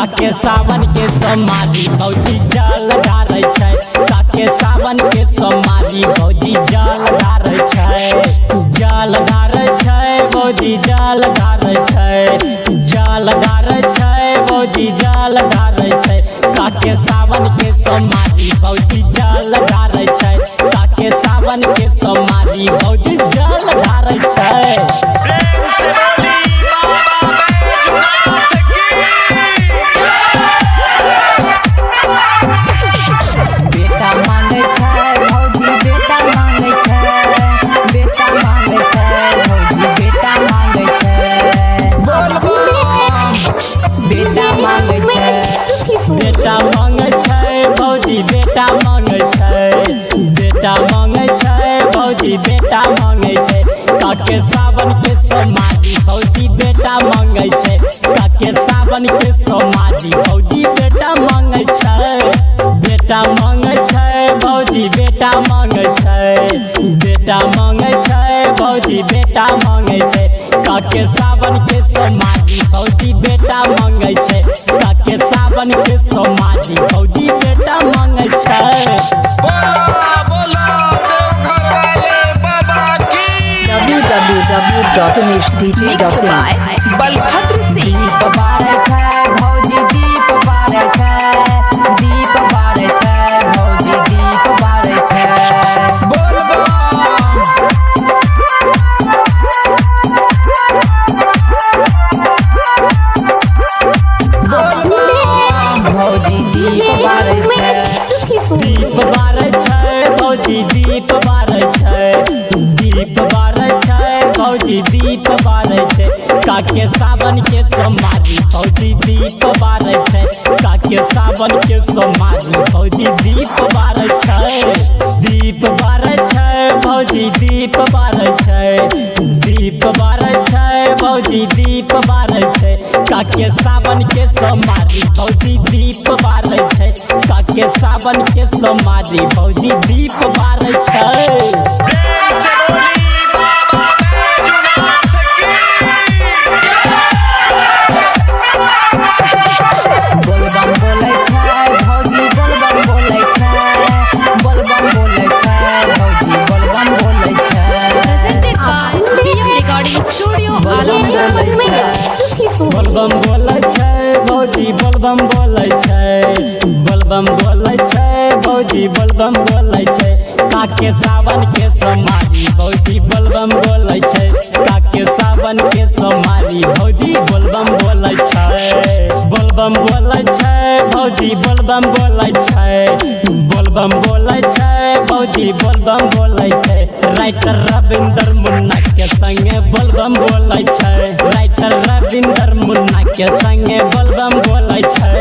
काके सावन के सोमारी भौजी जल ढारै छै, काके सावन के सोमारी भौजी जल ढारै छै, जल ढारै छै भौजी जल ढारै छै, जल ढारै छै भौजी जल ढारै छै, काके सावन के सोमारी भौजी जल ढारै छै, काके सावन के सोमारी भौजी जल ढारै छै। बेटा मांगे छै भौजी बेटा मांगे छै, बेटा मांगे छै भौजी बेटा मांगे छै, बेटा मांगे छै, बेटा मांगे छै भौजी बेटा मांगे छै, बेटा मांगे छै भौजी बेटा मांगे छै, काके सावन के सोमारी भौजी बेटा मांगे छै, काके सावन के सोमारी भौजी बेटा मांगे छै, बेटा मांगे छै भौजी बेटा मांगे छै, बेटा मांगे छै भौजी बेटा मांगे छै, काके सावन के सोमारी भौजी बेटा मांगे छै, काके सावन के सोमारी भौजी बेटा मांगे छै। www.uneshdj.in बलभद्र सिंह बारे छै भौजी दीप बारे छै, दीप बारे छै भौजी दीप बारे छै, भौजी दीप बारे छै, दीप बारे छै भौजी दीप बारे छै, दीप बारे छै भौजी दीप बारे छै, काके सावन के सोमारी भौजी दीप बारे छै, काके सावन के सोमारी भौजी दीप बारे छै, दीप बारे छै भौजी दीप बारे छै, दीप बारे छै भौजी दीप बारे छै, काके सावन के सोमारी भौजी दीप बारे छै, काके सावन के सोमारी भौजी दीप बारे छै। बोलबम बोले छै भौजी बोलबम बोले छै, बोलबम बोले छै भौजी बोलबम बोले छै, presented by PM Recording Studio Alamnagar Madhya। बोलबम बोले छै भौजी बोलबम बोले छै, बोलबम बोले छै भौजी बोलबम बोले छै, काके सावन के सोमारी भौजी बोलबम बोले छै, काके सावन के सोमारी भौजी बोलबम बोले छै, बोलबम बोले छै भौजी बोलबम बोले छै, बोलबम बोले छै भौजी बोलबम बोले छै, राइटर रविंदर मुन्ना के संगे बोलबम बोले छै, राइटर रविंदर मुन्ना के संगे बोलबम बोले छै।